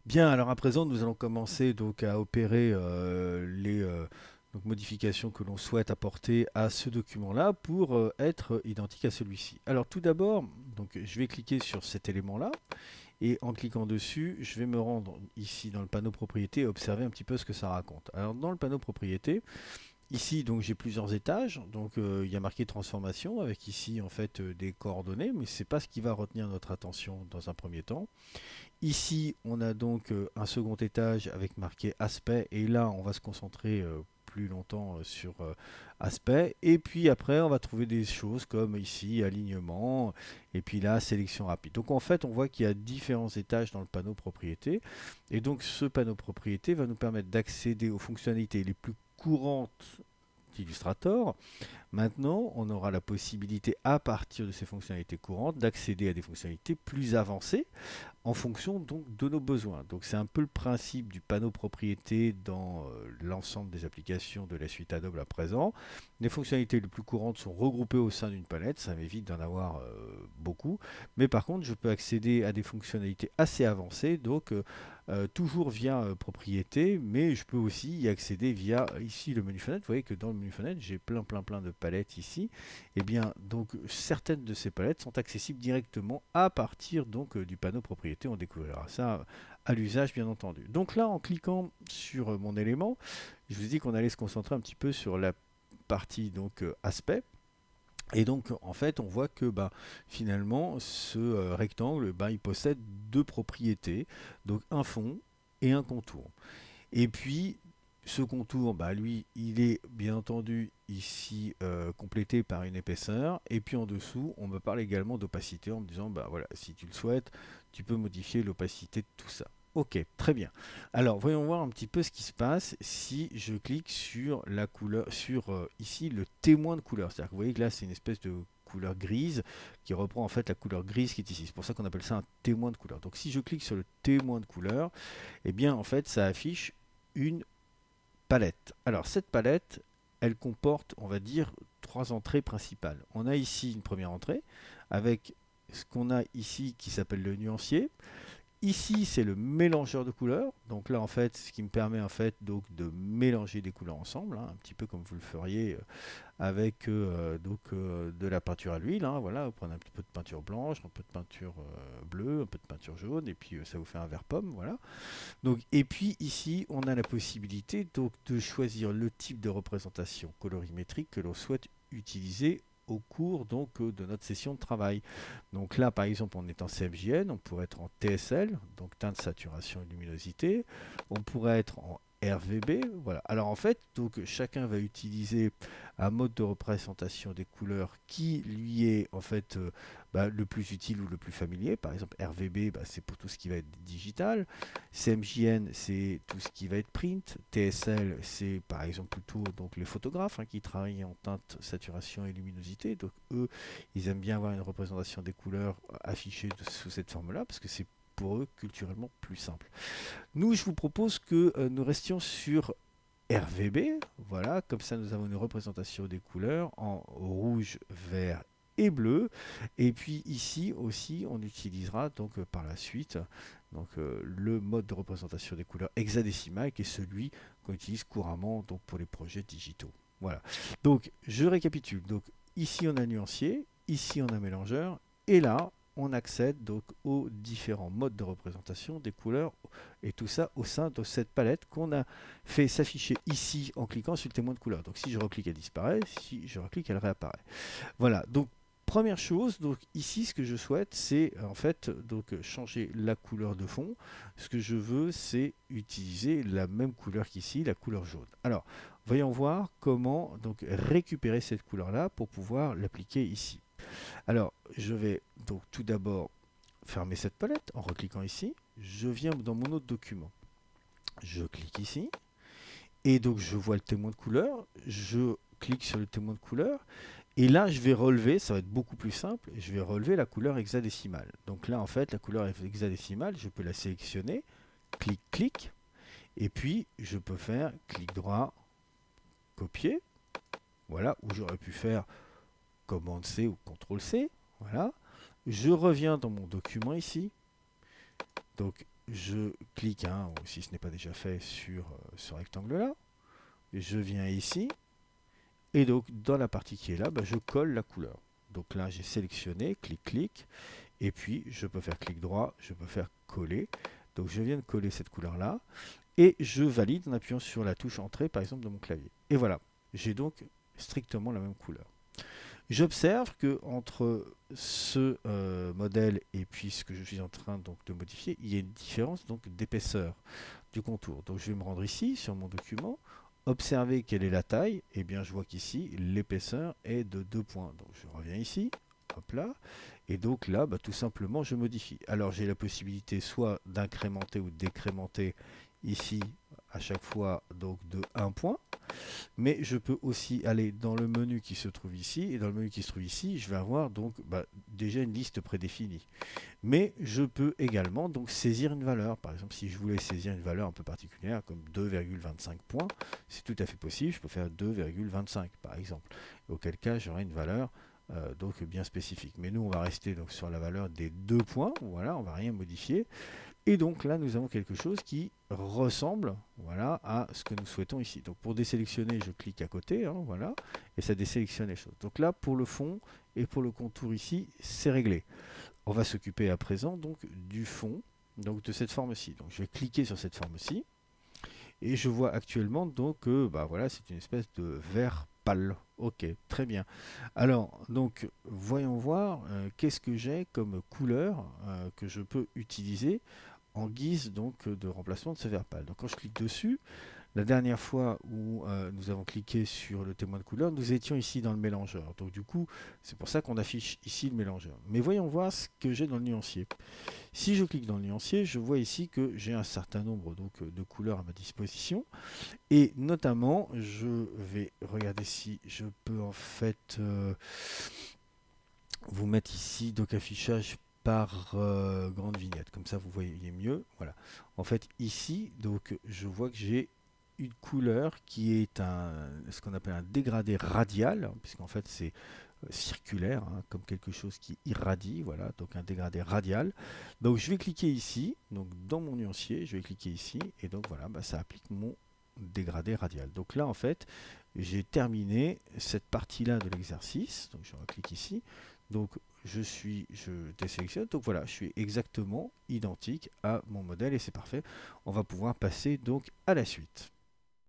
Bien, alors à présent, nous allons commencer donc à opérer les donc, modifications que l'on souhaite apporter à ce document-là pour être identique à celui-ci. Alors tout d'abord, donc je vais cliquer sur cet élément-là et en cliquant dessus, je vais me rendre ici dans le panneau propriété et observer un petit peu ce que ça raconte. Alors dans le panneau propriété, ici donc j'ai plusieurs étages, donc il y a marqué transformation avec ici en fait des coordonnées, mais c'est pas ce qui va retenir notre attention dans un premier temps. Ici, on a donc un second étage avec marqué aspect et là, on va se concentrer plus longtemps sur aspect. Et puis après, on va trouver des choses comme ici, alignement et puis là, sélection rapide. Donc en fait, on voit qu'il y a différents étages dans le panneau propriété. Et donc ce panneau propriété va nous permettre d'accéder aux fonctionnalités les plus courantes d'Illustrator. Maintenant, on aura la possibilité, à partir de ces fonctionnalités courantes, d'accéder à des fonctionnalités plus avancées en fonction donc de nos besoins. Donc c'est un peu le principe du panneau propriété dans l'ensemble des applications de la suite Adobe à présent. Les fonctionnalités les plus courantes sont regroupées au sein d'une palette, ça m'évite d'en avoir beaucoup. Mais par contre, je peux accéder à des fonctionnalités assez avancées, donc toujours via propriété, mais je peux aussi y accéder via ici le menu fenêtre. Vous voyez que dans le menu fenêtre, j'ai plein de palettes ici. Et bien, donc certaines de ces palettes sont accessibles directement à partir donc du panneau propriété. On découvrira ça à l'usage, bien entendu. Donc là, en cliquant sur mon élément, je vous ai dit qu'on allait se concentrer un petit peu sur la partie donc aspect. Et donc, en fait, on voit que bah, finalement, ce rectangle, bah, il possède deux propriétés, donc un fond et un contour. Et puis, ce contour, bah, lui, il est bien entendu ici complété par une épaisseur. Et puis en dessous, on me parle également d'opacité en me disant, bah voilà, si tu le souhaites, tu peux modifier l'opacité de tout ça. Ok, très bien. Alors, voyons voir un petit peu ce qui se passe si je clique sur la couleur, sur ici le témoin de couleur. C'est-à-dire que vous voyez que là, c'est une espèce de couleur grise qui reprend en fait la couleur grise qui est ici. C'est pour ça qu'on appelle ça un témoin de couleur. Donc, si je clique sur le témoin de couleur, eh bien, en fait, ça affiche une palette. Alors, cette palette, elle comporte, on va dire, trois entrées principales. On a ici une première entrée avec ce qu'on a ici qui s'appelle le nuancier. Ici, c'est le mélangeur de couleurs. Donc là, en fait, ce qui me permet en fait donc de mélanger des couleurs ensemble, hein, un petit peu comme vous le feriez avec de la peinture à l'huile. Hein, voilà, vous prenez un petit peu de peinture blanche, un peu de peinture bleue, un peu de peinture jaune, et puis ça vous fait un vert pomme. Voilà. Donc, et puis ici, on a la possibilité donc, de choisir le type de représentation colorimétrique que l'on souhaite utiliser au cours donc, de notre session de travail. Donc là, par exemple, on est en CMJN, on pourrait être en TSL, donc teinte, saturation et luminosité. On pourrait être en RVB. Voilà. Alors en fait, donc, chacun va utiliser un mode de représentation des couleurs qui lui est en fait bah, le plus utile ou le plus familier. Par exemple, RVB, bah, c'est pour tout ce qui va être digital. CMJN, c'est tout ce qui va être print. TSL, c'est par exemple plutôt donc, les photographes qui travaillent en teinte, saturation et luminosité. Donc eux, ils aiment bien avoir une représentation des couleurs affichées sous cette forme-là parce que c'est pour eux culturellement plus simple. Nous, je vous propose que nous restions sur RVB. Voilà, comme ça nous avons une représentation des couleurs en rouge, vert et bleu. Et puis ici aussi, on utilisera donc par la suite donc, le mode de représentation des couleurs hexadécimal qui est celui qu'on utilise couramment donc, pour les projets digitaux. Voilà. Donc je récapitule. Donc ici on a nuancier, ici on a mélangeur, et là on accède donc aux différents modes de représentation des couleurs et tout ça au sein de cette palette qu'on a fait s'afficher ici en cliquant sur le témoin de couleur. Donc si je reclique, elle disparaît, si je reclique, elle réapparaît. Voilà, donc première chose, donc ici ce que je souhaite c'est en fait donc changer la couleur de fond. Ce que je veux c'est utiliser la même couleur qu'ici, la couleur jaune. Alors, voyons voir comment donc récupérer cette couleur là pour pouvoir l'appliquer ici. Alors, je vais donc tout d'abord fermer cette palette en recliquant ici. Je viens dans mon autre document. Je clique ici. Et donc, je vois le témoin de couleur. Je clique sur le témoin de couleur. Et là, je vais relever, ça va être beaucoup plus simple, je vais relever la couleur hexadécimale. Donc là, en fait, la couleur hexadécimale, je peux la sélectionner, clic, clic, et puis je peux faire clic droit, copier, voilà, ou j'aurais pu faire commande C ou CTRL C, voilà. Je reviens dans mon document ici, donc je clique, hein, ou si ce n'est pas déjà fait, sur ce rectangle-là. Je viens ici. Et donc, dans la partie qui est là, bah, je colle la couleur. Donc là, j'ai sélectionné, clic, clic. Et puis, je peux faire clic droit, je peux faire coller. Donc, je viens de coller cette couleur-là. Et je valide en appuyant sur la touche entrée, par exemple, de mon clavier. Et voilà, j'ai donc strictement la même couleur. J'observe que entre ce modèle et puis ce que je suis en train donc, de modifier, il y a une différence donc d'épaisseur du contour. Donc je vais me rendre ici sur mon document, observer quelle est la taille, et bien je vois qu'ici l'épaisseur est de 2 points. Donc je reviens ici, hop là, et donc là bah, tout simplement je modifie. Alors j'ai la possibilité soit d'incrémenter ou de décrémenter ici à chaque fois donc de 1 point. Mais je peux aussi aller dans le menu qui se trouve ici, et dans le menu qui se trouve ici, je vais avoir donc déjà une liste prédéfinie. Mais je peux également donc saisir une valeur. Par exemple, si je voulais saisir une valeur un peu particulière, comme 2,25 points, c'est tout à fait possible. Je peux faire 2,25 par exemple. Auquel cas, j'aurai une valeur donc bien spécifique. Mais nous, on va rester donc sur la valeur des 2 points. Voilà, on ne va rien modifier. Et donc là, nous avons quelque chose qui ressemble, voilà, à ce que nous souhaitons ici. Donc pour désélectionner, je clique à côté, hein, voilà, et ça désélectionne les choses. Donc là, pour le fond et pour le contour ici, c'est réglé. On va s'occuper à présent donc du fond, donc de cette forme-ci. Donc je vais cliquer sur cette forme-ci, et je vois actuellement donc que voilà, c'est une espèce de vert pâle. Ok, très bien. Alors, donc, voyons voir qu'est-ce que j'ai comme couleur que je peux utiliser en guise donc de remplacement de ce vert pâle. Donc quand je clique dessus, la dernière fois où nous avons cliqué sur le témoin de couleur, nous étions ici dans le mélangeur. Donc du coup, c'est pour ça qu'on affiche ici le mélangeur. Mais voyons voir ce que j'ai dans le nuancier. Si je clique dans le nuancier, je vois ici que j'ai un certain nombre donc, de couleurs à ma disposition. Et notamment, je vais regarder si je peux en fait vous mettre ici donc affichage par grande vignette, comme ça vous voyez mieux. Voilà. En fait ici donc je vois que j'ai une couleur qui est ce qu'on appelle un dégradé radial, puisqu'en fait c'est circulaire, hein, comme quelque chose qui irradie, voilà, donc un dégradé radial. Donc je vais cliquer ici, donc dans mon nuancier, je vais cliquer ici, et donc voilà, ça applique mon dégradé radial. Donc là en fait, j'ai terminé cette partie-là de l'exercice, donc je clique ici, donc je désélectionne, donc voilà, je suis exactement identique à mon modèle et c'est parfait. On va pouvoir passer donc à la suite.